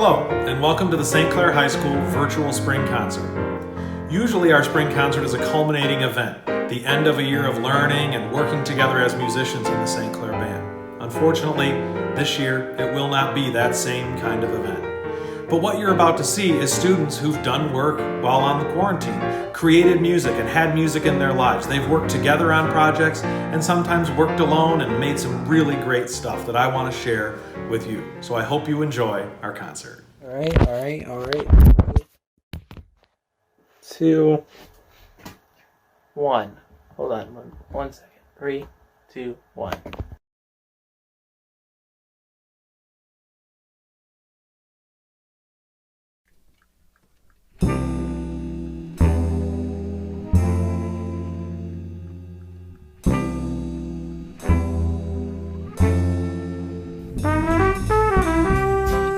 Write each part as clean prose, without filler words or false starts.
Hello, and welcome to the St. Clair High School Virtual Spring Concert. Usually our spring concert is a culminating event, the end of a year of learning and working together as musicians in the St. Clair Band. Unfortunately, this year it will not be that same kind of event. But what you're about to see is students who've done work while on the quarantine, created music and had music in their lives. They've worked together on projects and sometimes worked alone and made some really great stuff that I want to share with you. So I hope you enjoy our concert. All right. 2, 1. Hold on 1 second. 3, 2, 1.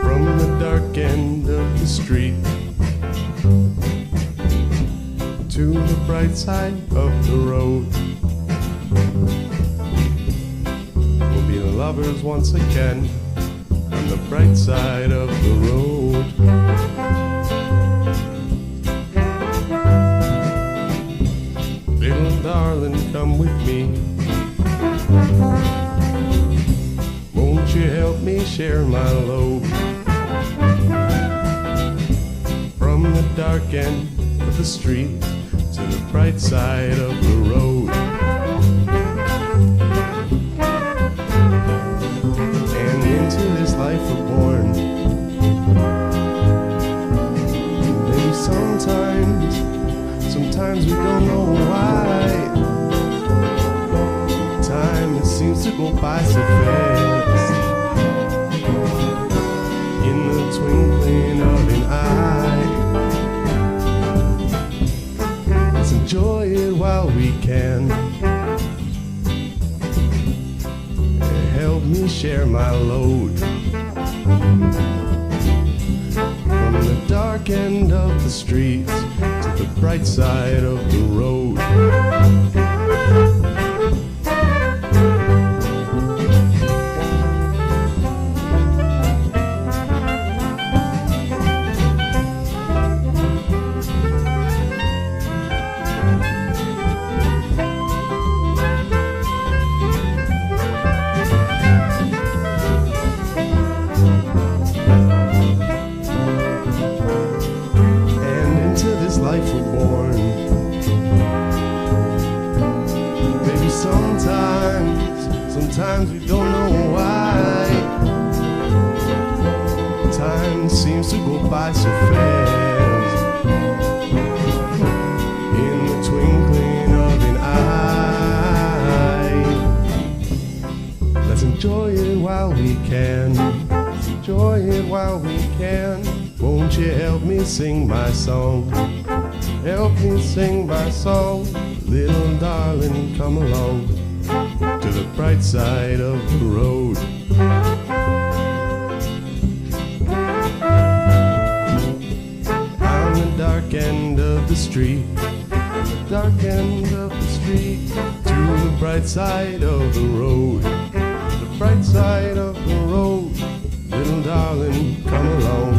From the dark end of the street to the bright side of the road, we'll be lovers once again on the bright side of the road. Little darling, come with me. Won't you help me share my load? From the dark end of the street to the bright side of the road. And into this life we're born. Maybe sometimes we don't know why. Time, it seems to go by so fast. In the twinkling of an eye, let's enjoy it while we can. Help me share my load. From the dark end of the street to the bright side of the road. Life we're born. Maybe sometimes we don't know why. Time seems to go by so fast. In the twinkling of an eye, let's enjoy it while we can. Let's enjoy it while we can. Won't you help me sing my song? Help me sing my song. Little darling, come along to the bright side of the road. On the dark end of the street, the dark end of the street, to the bright side of the road. The bright side of the road. Little darling, come along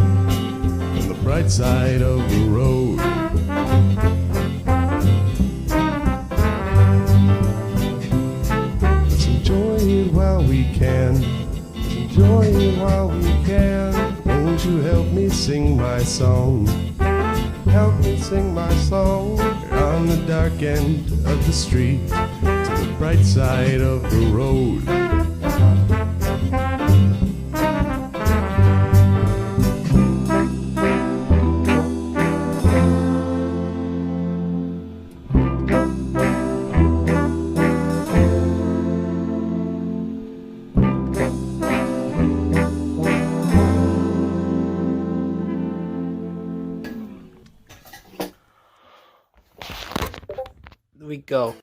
on the bright side of the road. Let's enjoy it while we can. Let's enjoy it while we can. Won't you help me sing my song? Help me sing my song. On the dark end of the street to the bright side of the road. We go.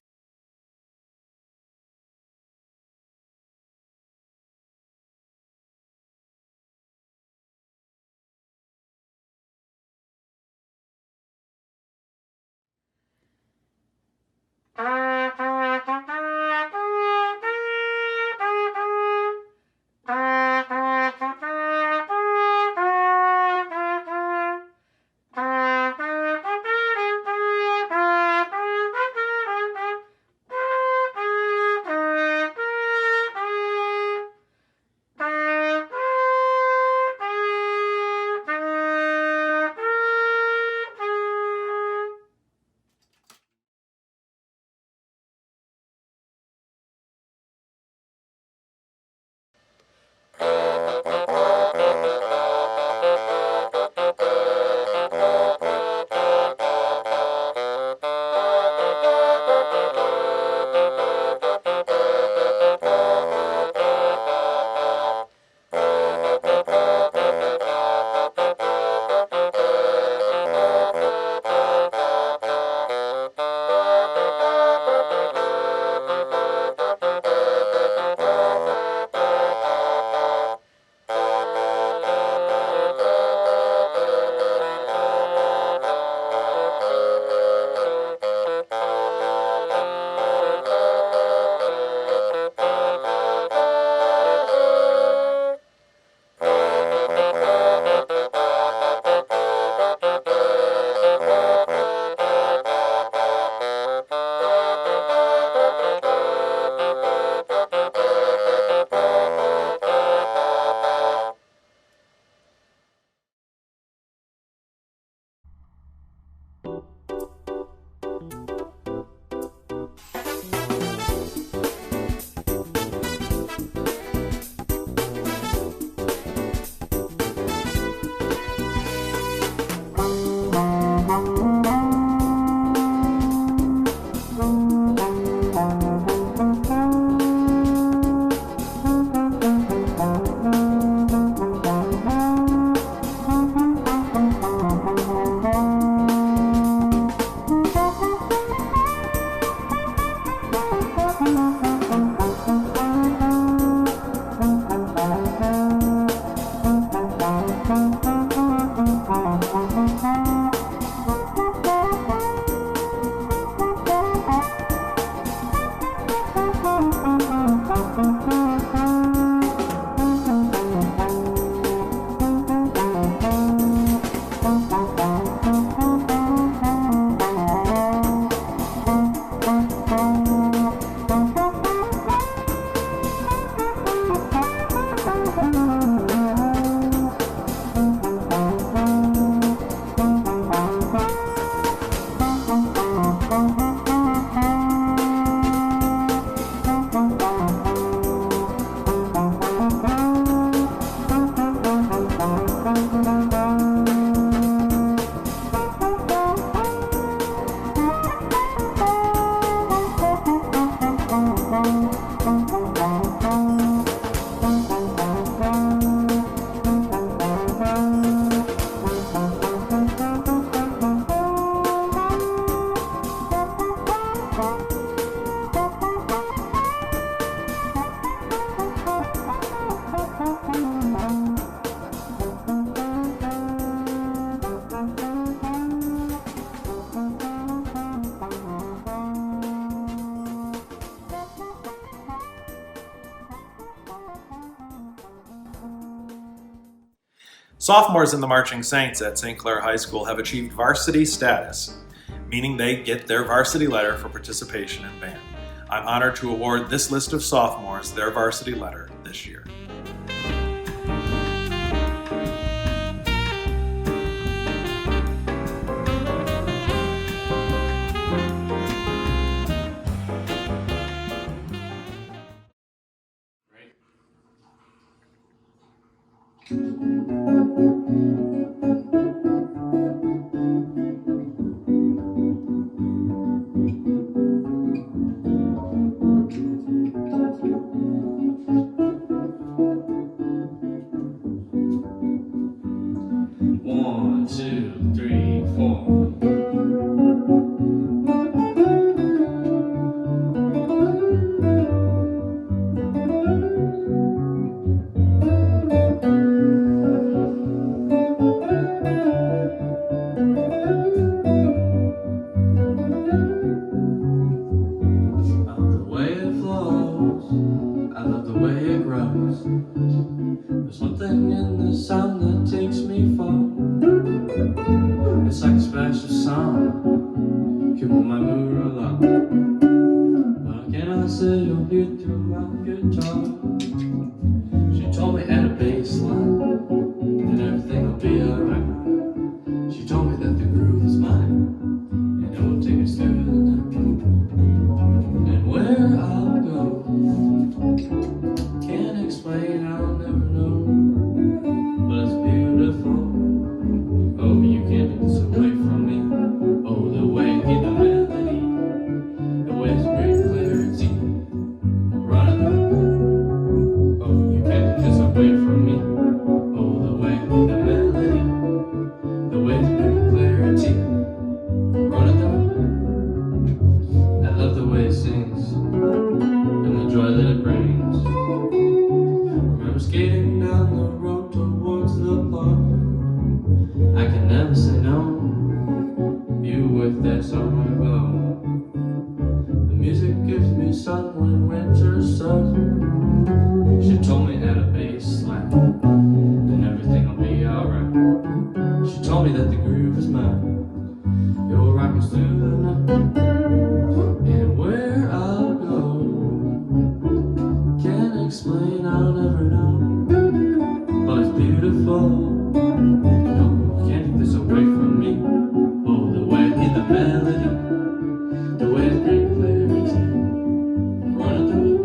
Sophomores in the Marching Saints at St. Clair High School have achieved varsity status, meaning they get their varsity letter for participation in band. I'm honored to award this list of sophomores their varsity letter this year. One, two, three, four. I love the way it grows. There's something in the sound that takes me far. It's like a special song, keep my mood along. But can I say you'll hear through my guitar? She told me at a bass line, and everything will be alright. She told me that the groove is mine, and it will take us through the night. And where I'll go, can't explain, I'll never know, but it's beautiful. Oh, you can't take this away from me. Oh, the way, the melody, the way it's great clarity, running through. Oh, you can't take this away from me. Oh, the way, the melody, the way it's great clarity, running through. I love the way it sings, and the joy that it brings. Remember skating down the road towards the park. I can never say no, you with that summer glow. The music gives me sun when winter starts. She told me at a bass line, and everything will be alright. She told me that the groove is mine, it will rock us through the night. And where I'll go, can't explain, I'll never know, but it's beautiful. No, you can't take this away from me. Oh, the way, the melody, the way it's great clarity, running through.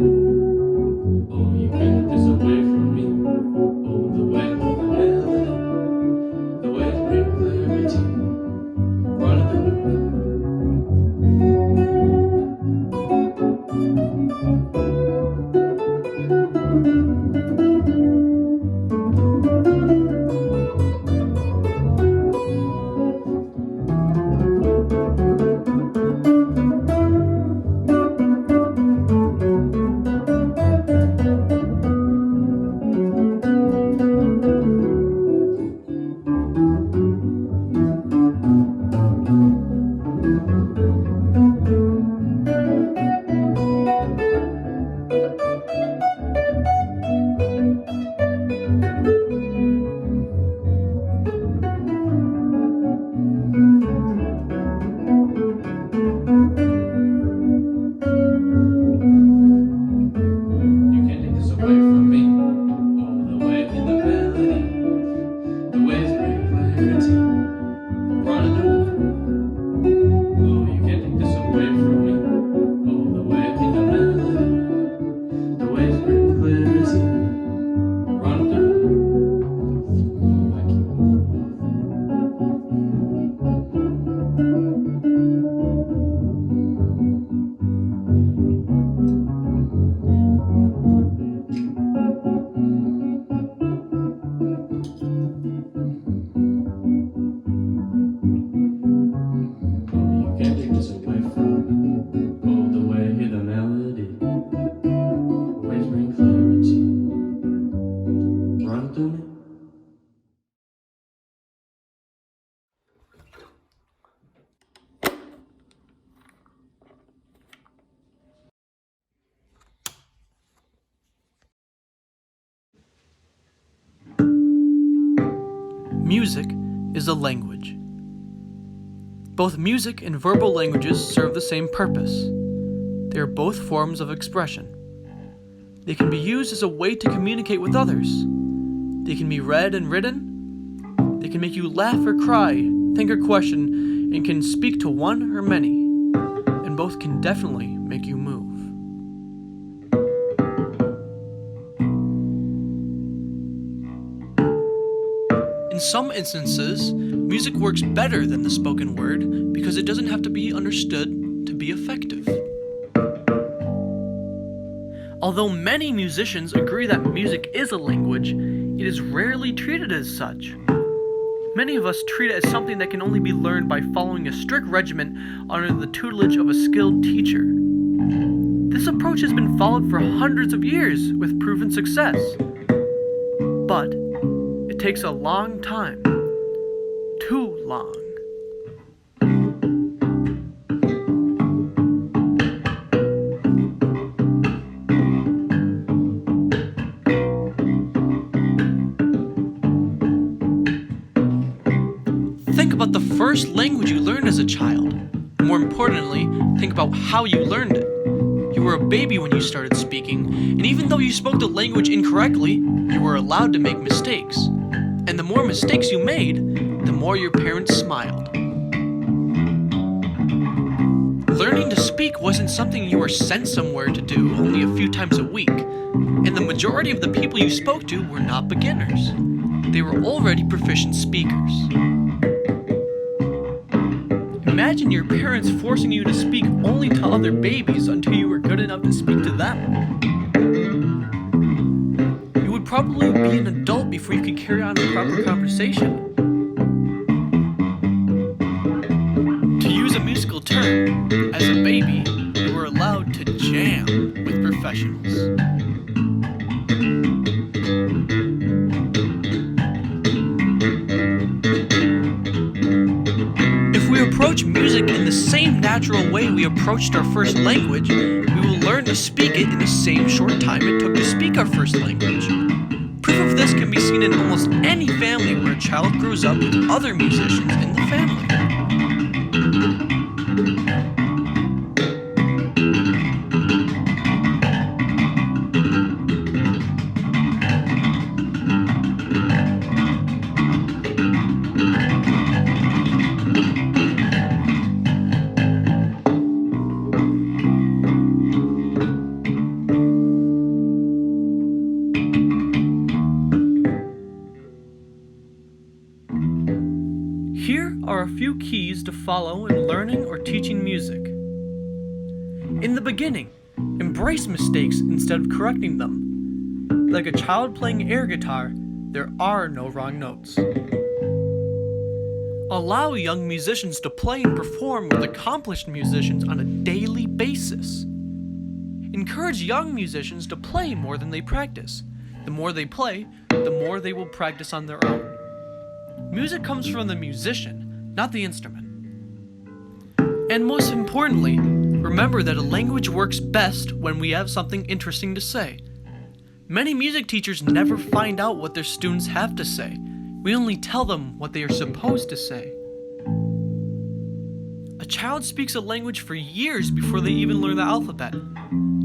Music is a language. Both music and verbal languages serve the same purpose. They are both forms of expression. They can be used as a way to communicate with others. They can be read and written. They can make you laugh or cry, think or question, and can speak to one or many. And both can definitely make you move. In some instances, music works better than the spoken word because it doesn't have to be understood to be effective. Although many musicians agree that music is a language, it is rarely treated as such. Many of us treat it as something that can only be learned by following a strict regimen under the tutelage of a skilled teacher. This approach has been followed for hundreds of years with proven success. But it takes a long time. Too long. Think about the first language you learned as a child. More importantly, think about how you learned it. You were a baby when you started speaking, and even though you spoke the language incorrectly, you were allowed to make mistakes. And the more mistakes you made, the more your parents smiled. Learning to speak wasn't something you were sent somewhere to do only a few times a week, and the majority of the people you spoke to were not beginners. They were already proficient speakers. Imagine your parents forcing you to speak only to other babies until you were good enough to speak to them. You would probably be an adult before you could carry on a proper conversation. To use a musical term, as a baby, you were allowed to jam with professionals. If we approach music in the same natural way we approached our first language, we will learn to speak it in the same short time it took to speak our first language. Proof of this can be seen in almost any family where a child grows up with other musicians in the family. Here are a few keys to follow in learning or teaching music. In the beginning, embrace mistakes instead of correcting them. Like a child playing air guitar, there are no wrong notes. Allow young musicians to play and perform with accomplished musicians on a daily basis. Encourage young musicians to play more than they practice. The more they play, the more they will practice on their own. Music comes from the musician, not the instrument. And most importantly, remember that a language works best when we have something interesting to say. Many music teachers never find out what their students have to say. We only tell them what they are supposed to say. A child speaks a language for years before they even learn the alphabet.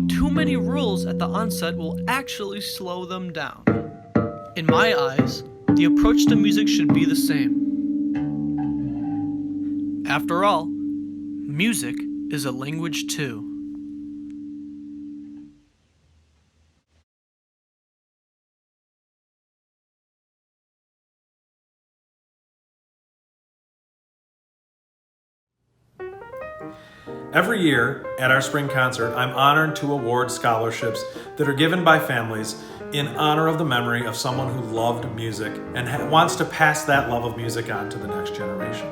Too many rules at the onset will actually slow them down. In my eyes, the approach to music should be the same. After all, music is a language too. Every year at our spring concert, I'm honored to award scholarships that are given by families in honor of the memory of someone who loved music and wants to pass that love of music on to the next generation.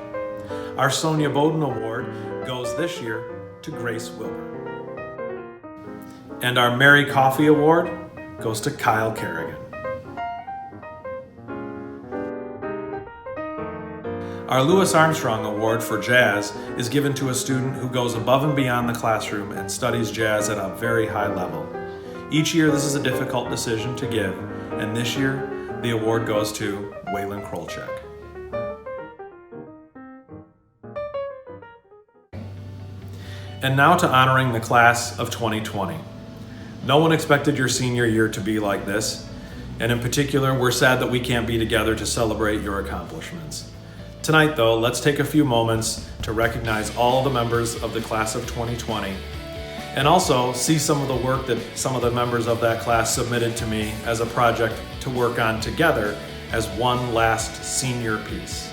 Our Sonia Bowden Award goes this year to Grace Wilbur. And our Mary Coffee Award goes to Kyle Kerrigan. Our Louis Armstrong Award for Jazz is given to a student who goes above and beyond the classroom and studies jazz at a very high level. Each year this is a difficult decision to give, and this year the award goes to Waylon Krolchek. And now to honoring the class of 2020. No one expected your senior year to be like this, and in particular, we're sad that we can't be together to celebrate your accomplishments. Tonight, though, let's take a few moments to recognize all the members of the class of 2020, and also see some of the work that some of the members of that class submitted to me as a project to work on together as one last senior piece.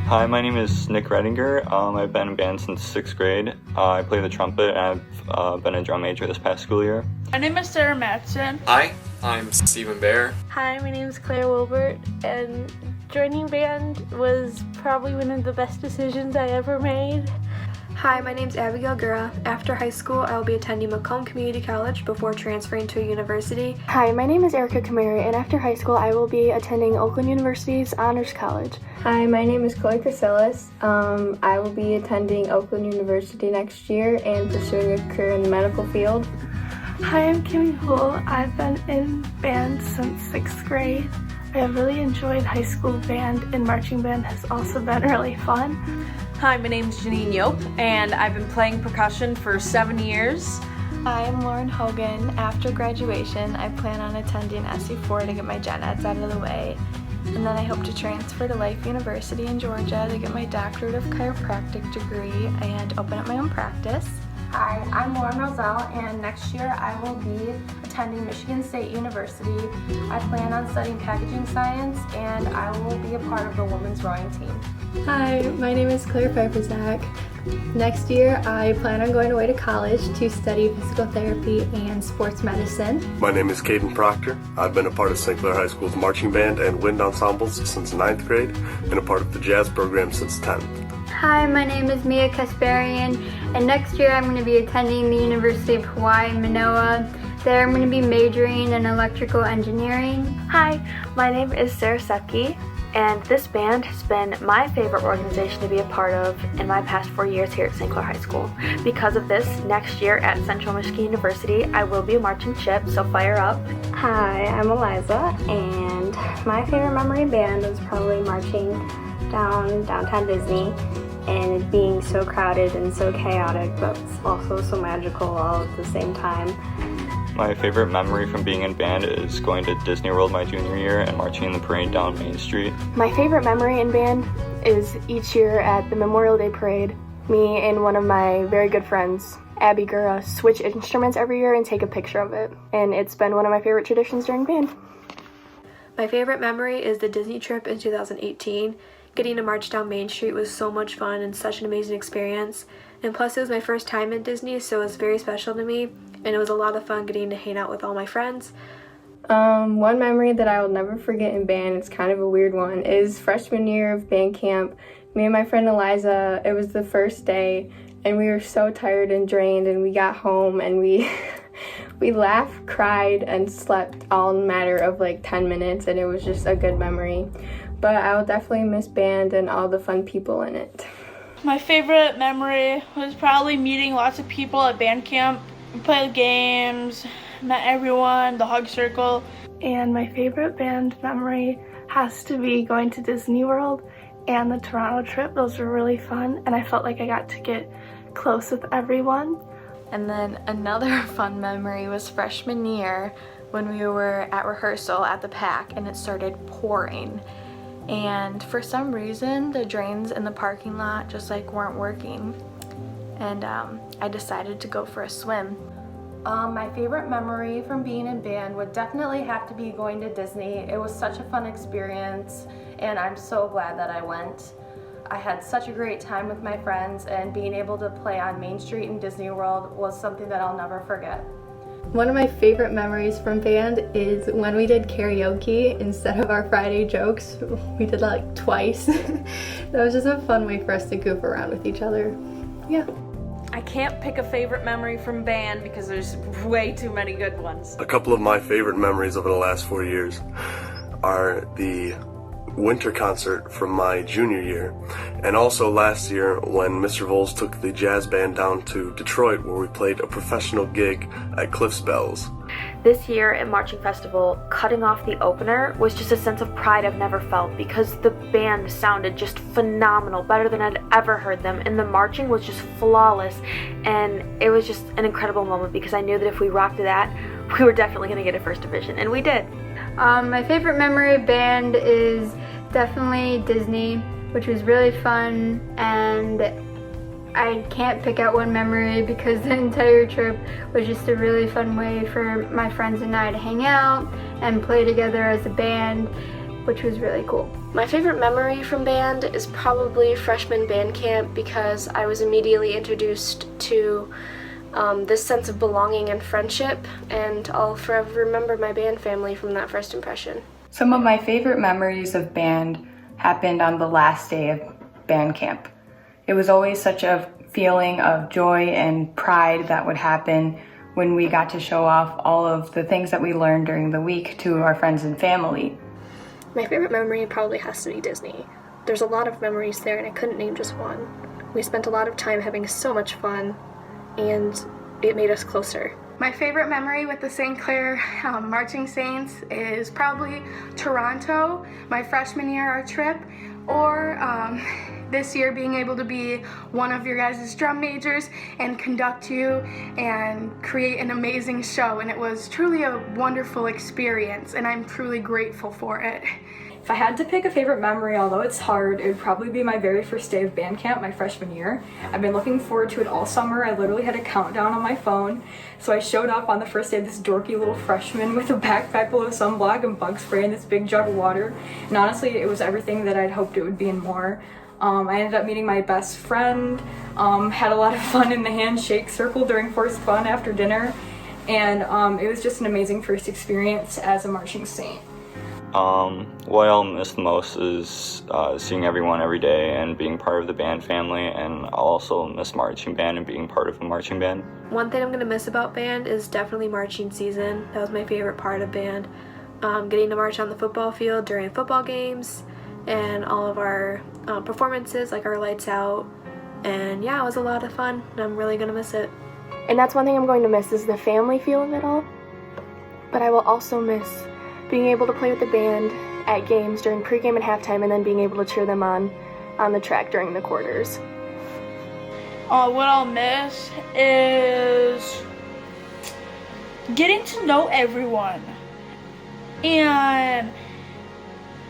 Hi, my name is Nick Redinger. I've been in band since 6th grade. I play the trumpet and I've been a drum major this past school year. My name is Sarah Matson. Hi, I'm Stephen Bear. Hi, my name is Clair Wilbert, and joining band was probably one of the best decisions I ever made. Hi, my name's Abigail Gura. After high school, I will be attending Macomb Community College before transferring to a university. Hi, my name is Erica Kamari, and after high school, I will be attending Oakland University's Honors College. Hi, my name is Chloe Chrysilis. I will be attending Oakland University next year and pursuing a career in the medical field. Hi, I'm Kimmy Hull. I've been in band since 6th grade. I have really enjoyed high school band, and marching band has also been really fun. Hi, my name's Janine Yope, and I've been playing percussion for 7 years. Hi, I'm Lauren Hogan. After graduation, I plan on attending SC4 to get my gen eds out of the way. And then I hope to transfer to Life University in Georgia to get my doctorate of chiropractic degree and open up my own practice. Hi, I'm Lauren Roselle, and next year I will be attending Michigan State University. I plan on studying packaging science, and I will be a part of the women's rowing team. Hi, my name is Claire Piperzak. Next year, I plan on going away to college to study physical therapy and sports medicine. My name is Caden Proctor. I've been a part of St. Clair High School's marching band and wind ensembles since 9th grade, and a part of the jazz program since 10th. Hi, my name is Mia Kasparian, and next year I'm going to be attending the University of Hawaii, Manoa. There I'm going to be majoring in electrical engineering. Hi, my name is Sarah Sepke, and this band has been my favorite organization to be a part of in my past 4 years here at St. Clair High School. Because of this, next year at Central Michigan University, I will be a marching chip, so fire up. Hi, I'm Eliza, and my favorite memory band was probably marching downtown Disney, and it being so crowded and so chaotic, but also so magical all at the same time. My favorite memory from being in band is going to Disney World my junior year and marching in the parade down Main Street. My favorite memory in band is each year at the Memorial Day Parade, me and one of my very good friends, Abby Gura, switch instruments every year and take a picture of it. And it's been one of my favorite traditions during band. My favorite memory is the Disney trip in 2018. Getting to march down Main Street was so much fun and such an amazing experience. And plus it was my first time at Disney, so it was very special to me. And it was a lot of fun getting to hang out with all my friends. One memory that I will never forget in band, it's kind of a weird one, is freshman year of band camp. Me and my friend Eliza, it was the first day, and we were so tired and drained, and we got home and we laughed, cried, and slept all in a matter of like 10 minutes, and it was just a good memory. But I will definitely miss band and all the fun people in it. My favorite memory was probably meeting lots of people at band camp. We played games, met everyone, the hug circle. And my favorite band memory has to be going to Disney World and the Toronto trip. Those were really fun, and I felt like I got to get close with everyone. And then another fun memory was freshman year when we were at rehearsal at the PAC and it started pouring. And for some reason, the drains in the parking lot just like weren't working. And I decided to go for a swim. My favorite memory from being in band would definitely have to be going to Disney. It was such a fun experience, and I'm so glad that I went. I had such a great time with my friends, and being able to play on Main Street in Disney World was something that I'll never forget. One of my favorite memories from band is when we did karaoke instead of our Friday jokes. We did that like twice. That was just a fun way for us to goof around with each other. Yeah. I can't pick a favorite memory from band because there's way too many good ones. A couple of my favorite memories over the last 4 years are the winter concert from my junior year, and also last year when Mr. Voltz took the jazz band down to Detroit, where we played a professional gig at Cliff's Bells. This year at Marching Festival, cutting off the opener was just a sense of pride I've never felt because the band sounded just phenomenal, better than I'd ever heard them, and the marching was just flawless, and it was just an incredible moment because I knew that if we rocked to that, we were definitely going to get a first division, and we did. My favorite memory of band is definitely Disney, which was really fun, and I can't pick out one memory because the entire trip was just a really fun way for my friends and I to hang out and play together as a band, which was really cool. My favorite memory from band is probably freshman band camp because I was immediately introduced to this sense of belonging and friendship, and I'll forever remember my band family from that first impression. Some of my favorite memories of band happened on the last day of band camp. It was always such a feeling of joy and pride that would happen when we got to show off all of the things that we learned during the week to our friends and family. My favorite memory probably has to be Disney. There's a lot of memories there and I couldn't name just one. We spent a lot of time having so much fun, and it made us closer. My favorite memory with the St. Clair Marching Saints is probably Toronto, my freshman year, our trip, or this year being able to be one of your guys' drum majors and conduct you and create an amazing show. And it was truly a wonderful experience, and I'm truly grateful for it. If I had to pick a favorite memory, although it's hard, it would probably be my very first day of band camp, my freshman year. I've been looking forward to it all summer. I literally had a countdown on my phone. So I showed up on the first day, this dorky little freshman with a backpack full of sunblock and bug spray and this big jug of water. And honestly, it was everything that I'd hoped it would be and more. I ended up meeting my best friend, had a lot of fun in the handshake circle during Forced Fun after dinner, and it was just an amazing first experience as a marching saint. What I'll miss the most is seeing everyone every day and being part of the band family, and I'll also miss marching band and being part of a marching band. One thing I'm going to miss about band is definitely marching season. That was my favorite part of band. Getting to march on the football field during football games and all of our performances, like our lights out. And yeah, it was a lot of fun, and I'm really going to miss it. And that's one thing I'm going to miss is the family feel of it all. But I will also miss being able to play with the band at games during pregame and halftime, and then being able to cheer them on the track during the quarters. What I'll miss is getting to know everyone and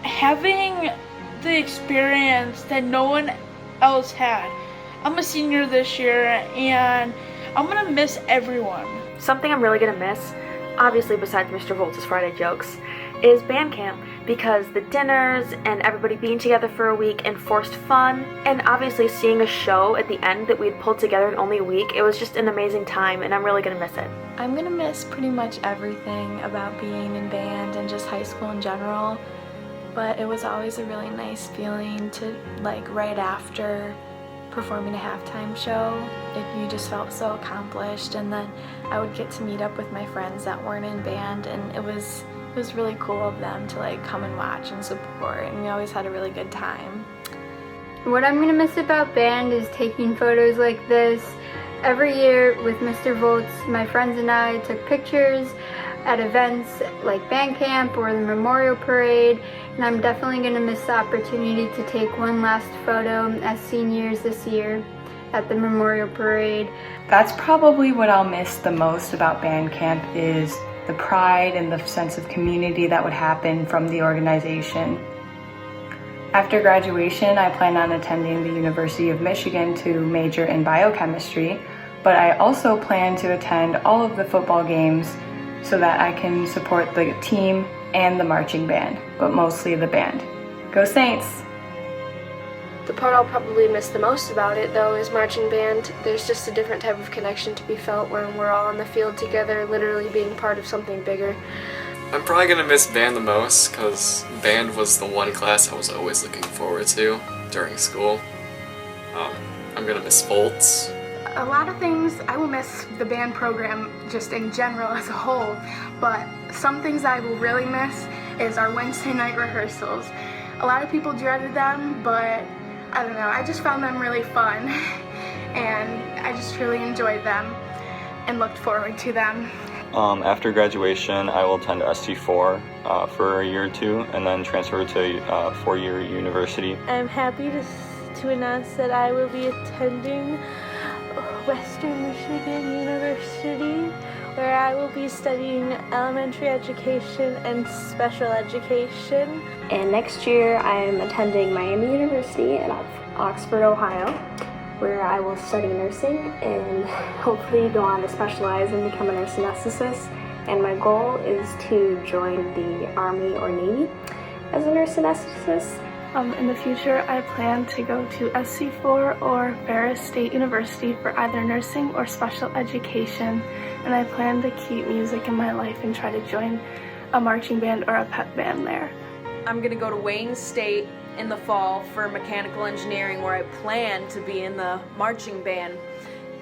having the experience that no one else had. I'm a senior this year and I'm gonna miss everyone. Something I'm really gonna miss, obviously besides Mr. Voltz's Friday jokes, is band camp, because the dinners and everybody being together for a week and Forced Fun, and obviously seeing a show at the end that we had pulled together in only a week, it was just an amazing time, and I'm really gonna miss it. I'm gonna miss pretty much everything about being in band and just high school in general, but it was always a really nice feeling to, like, right after performing a halftime show, you just felt so accomplished, and then I would get to meet up with my friends that weren't in band, and it was really cool of them to like come and watch and support, and we always had a really good time. What I'm gonna miss about band is taking photos like this. Every year with Mr. Voltz, my friends and I took pictures at events like band camp or the memorial parade, and I'm definitely gonna miss the opportunity to take one last photo as seniors this year at the memorial parade. That's probably what I'll miss the most about band camp, is the pride and the sense of community that would happen from the organization. After graduation, I plan on attending the University of Michigan to major in biochemistry, but I also plan to attend all of the football games so that I can support the team and the marching band, but mostly the band. Go Saints! The part I'll probably miss the most about it, though, is marching band. There's just a different type of connection to be felt when we're all on the field together, literally being part of something bigger. I'm probably gonna miss band the most because band was the one class I was always looking forward to during school. I'm gonna miss Voltz. A lot of things, I will miss the band program just in general as a whole, but some things I will really miss is our Wednesday night rehearsals. A lot of people dreaded them, but I don't know, I just found them really fun and I just really enjoyed them and looked forward to them. After graduation, I will attend SC4 for a year or two and then transfer to a 4-year university. I'm happy to announce that I will be attending Western Michigan University, where I will be studying elementary education and special education. And next year I'm attending Miami University in Oxford, Ohio, where I will study nursing and hopefully go on to specialize and become a nurse anesthetist. And my goal is to join the Army or Navy as a nurse anesthetist. In the future, I plan to go to SC4 or Ferris State University for either nursing or special education, and I plan to keep music in my life and try to join a marching band or a pep band there. I'm gonna go to Wayne State in the fall for mechanical engineering, where I plan to be in the marching band.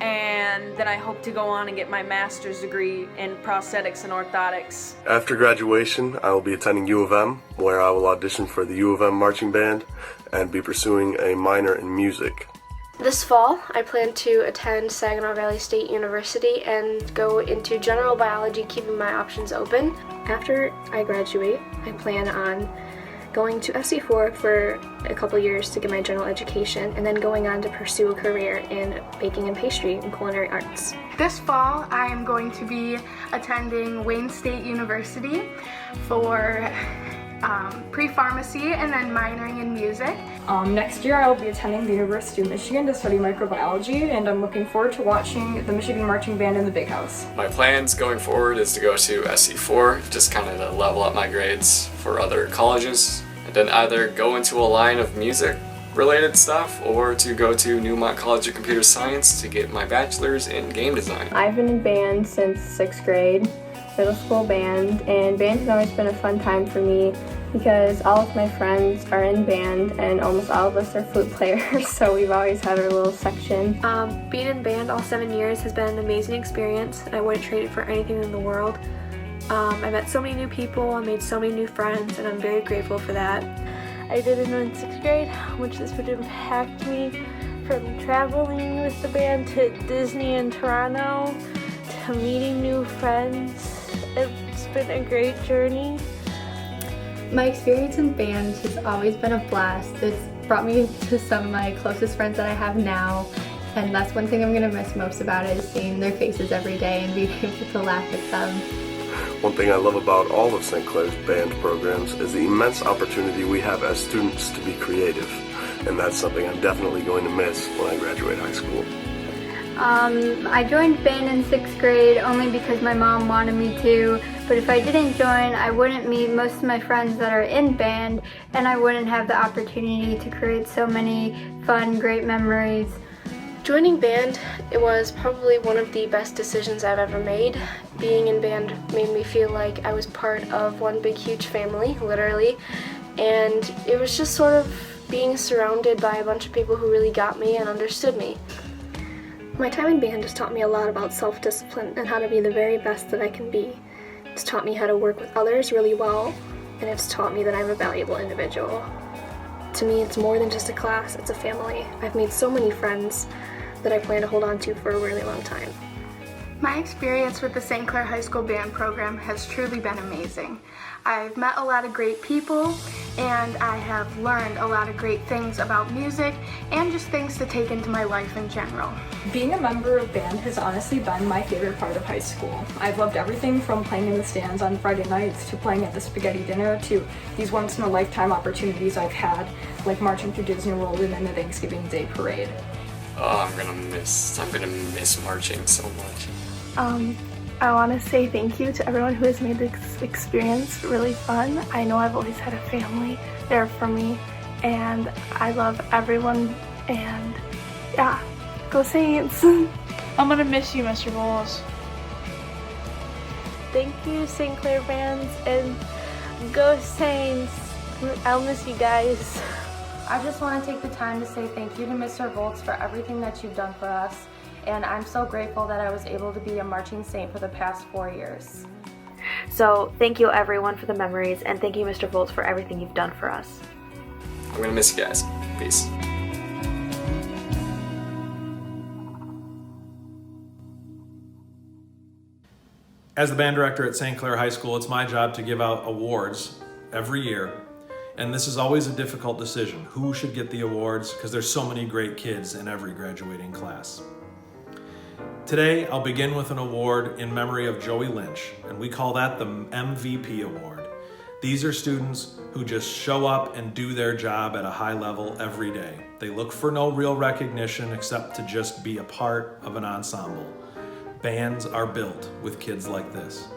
And then I hope to go on and get my master's degree in prosthetics and orthotics. After graduation, I will be attending U of M, where I will audition for the U of M marching band and be pursuing a minor in music. This fall, I plan to attend Saginaw Valley State University and go into general biology, keeping my options open. After I graduate, I plan on going to SC4 for a couple years to get my general education and then going on to pursue a career in baking and pastry and culinary arts. This fall, I am going to be attending Wayne State University for pre-pharmacy and then minoring in music. Next year I will be attending the University of Michigan to study microbiology, and I'm looking forward to watching the Michigan Marching Band in the Big House. My plans going forward is to go to SC4, just kind of to level up my grades for other colleges, and then either go into a line of music related stuff or to go to Newmont College of Computer Science to get my bachelor's in game design. I've been in band since 6th grade, middle school band, and band has always been a fun time for me because all of my friends are in band and almost all of us are flute players, so we've always had our little section. Being in band all 7 years has been an amazing experience, and I wouldn't trade it for anything in the world. I met so many new people, I made so many new friends, and I'm very grateful for that. I didn't know in 6th grade how much this would impact me, from traveling with the band to Disney and Toronto, to meeting new friends. It's been a great journey. My experience in band has always been a blast. It's brought me to some of my closest friends that I have now, and that's one thing I'm going to miss most about it, is seeing their faces every day and being able to laugh at them. One thing I love about all of St. Clair's band programs is the immense opportunity we have as students to be creative, and that's something I'm definitely going to miss when I graduate high school. I joined band in 6th grade only because my mom wanted me to, but if I didn't join, I wouldn't meet most of my friends that are in band, and I wouldn't have the opportunity to create so many fun, great memories. Joining band, it was probably one of the best decisions I've ever made. Being in band made me feel like I was part of one big huge family, literally, and it was just sort of being surrounded by a bunch of people who really got me and understood me. My time in band has taught me a lot about self-discipline and how to be the very best that I can be. It's taught me how to work with others really well, and it's taught me that I'm a valuable individual. To me, it's more than just a class, it's a family. I've made so many friends that I plan to hold on to for a really long time. My experience with the St. Clair High School band program has truly been amazing. I've met a lot of great people, and I have learned a lot of great things about music and just things to take into my life in general. Being a member of band has honestly been my favorite part of high school. I've loved everything from playing in the stands on Friday nights to playing at the spaghetti dinner to these once-in-a-lifetime opportunities I've had, like marching through Disney World and then the Thanksgiving Day parade. Oh, I'm gonna miss marching so much. I want to say thank you to everyone who has made this experience really fun. I know I've always had a family there for me, and I love everyone, and yeah, go Saints! I'm gonna miss you, Mr. Voltz. Thank you, St. Clair bands, and go Saints! I'll miss you guys. I just want to take the time to say thank you to Mr. Voltz for everything that you've done for us, and I'm so grateful that I was able to be a marching saint for the past 4 years. So thank you everyone for the memories, and thank you Mr. Voltz for everything you've done for us. I'm gonna miss you guys. Peace. As the band director at St. Clair High School, it's my job to give out awards every year. And this is always a difficult decision. Who should get the awards? Because there's so many great kids in every graduating class. Today, I'll begin with an award in memory of Joey Lynch, and we call that the MVP Award. These are students who just show up and do their job at a high level every day. They look for no real recognition except to just be a part of an ensemble. Bands are built with kids like this.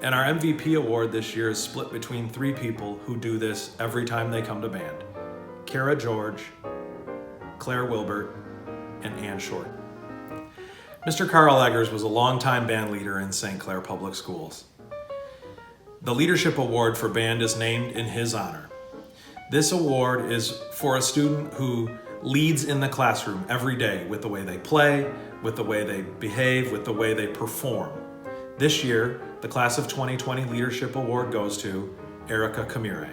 And our MVP award this year is split between 3 people who do this every time they come to band. Kara George, Claire Wilbert, and Ann Short. Mr. Carl Eggers was a longtime band leader in St. Clair Public Schools. The Leadership Award for Band is named in his honor. This award is for a student who leads in the classroom every day with the way they play, with the way they behave, with the way they perform. This year, the Class of 2020 Leadership Award goes to Erica Camire.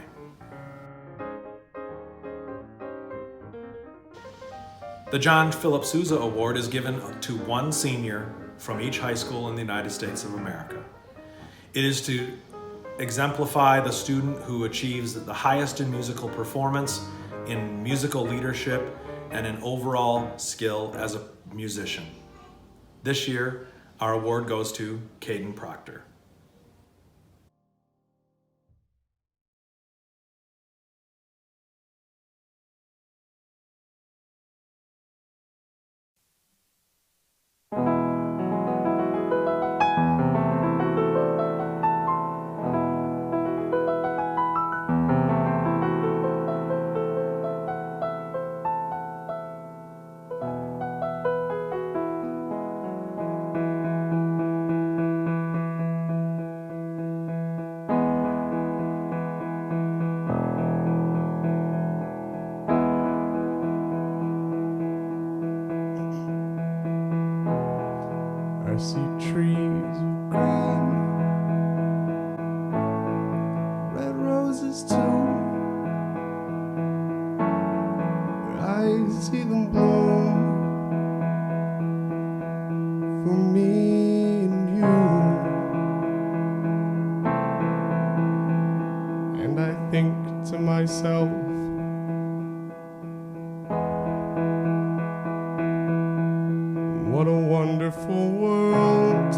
The John Philip Sousa Award is given to one senior from each high school in the United States of America. It is to exemplify the student who achieves the highest in musical performance, in musical leadership, and in overall skill as a musician. This year, our award goes to Caden Proctor. I see trees of green, red roses too. I see them bloom for me and you. And I think to myself, what a wonderful world.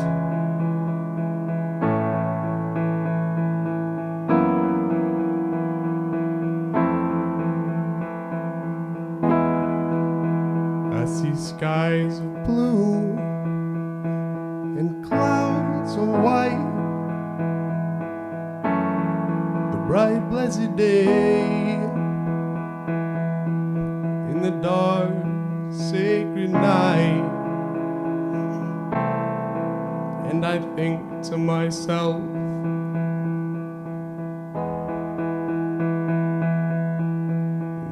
I see skies of blue and clouds of white. The bright blessed day in the dark sacred night. And I think to myself,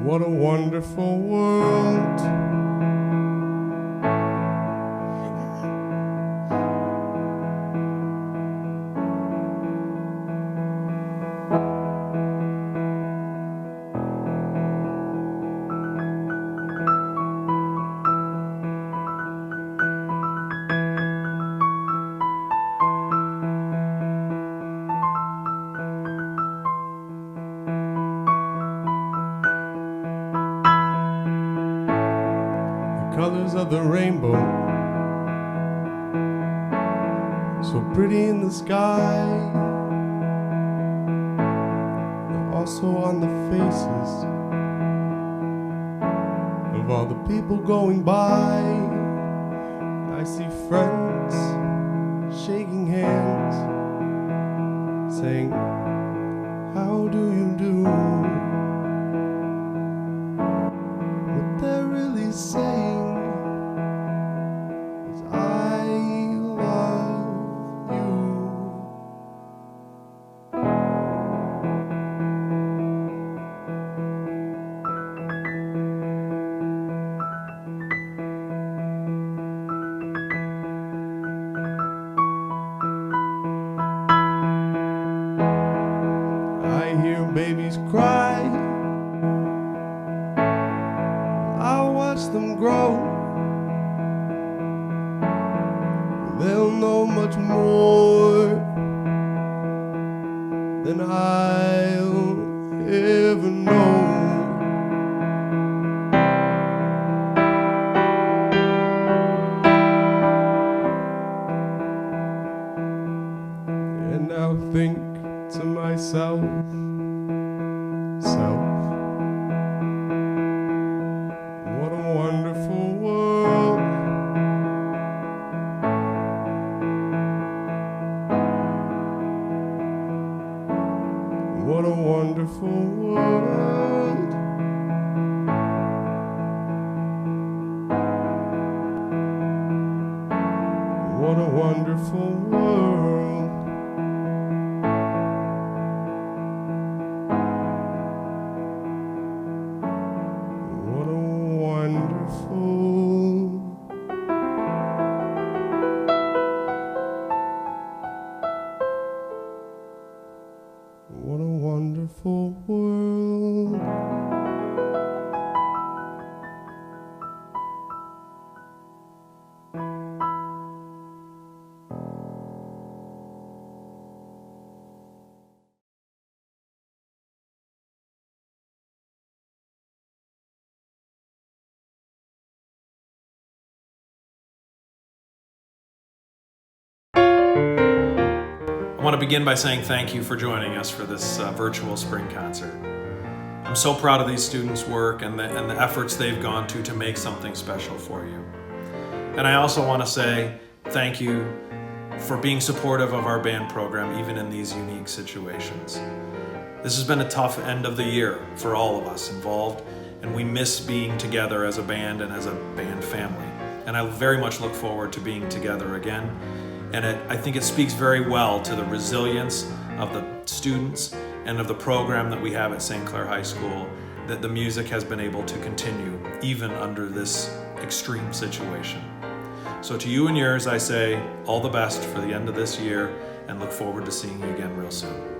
what a wonderful world. Colors of the rainbow, so pretty in the sky, but also on the faces of of all the people going by. I see friends shaking hands, saying, how do you do? What they're really saying is, I love you. I hear babies cry, I'll watch them grow. They'll know much more than I'll ever know. And I'll think to myself, what a wonderful world. What a wonderful world. What a wonderful world. What a wonderful. What a wonderful world. I want to begin by saying thank you for joining us for this virtual spring concert. I'm so proud of these students' work and the efforts they've gone to make something special for you. And I also want to say thank you for being supportive of our band program, even in these unique situations. This has been a tough end of the year for all of us involved, and we miss being together as a band and as a band family. And I very much look forward to being together again. And I think it speaks very well to the resilience of the students and of the program that we have at St. Clair High School, that the music has been able to continue even under this extreme situation. So to you and yours, I say all the best for the end of this year and look forward to seeing you again real soon.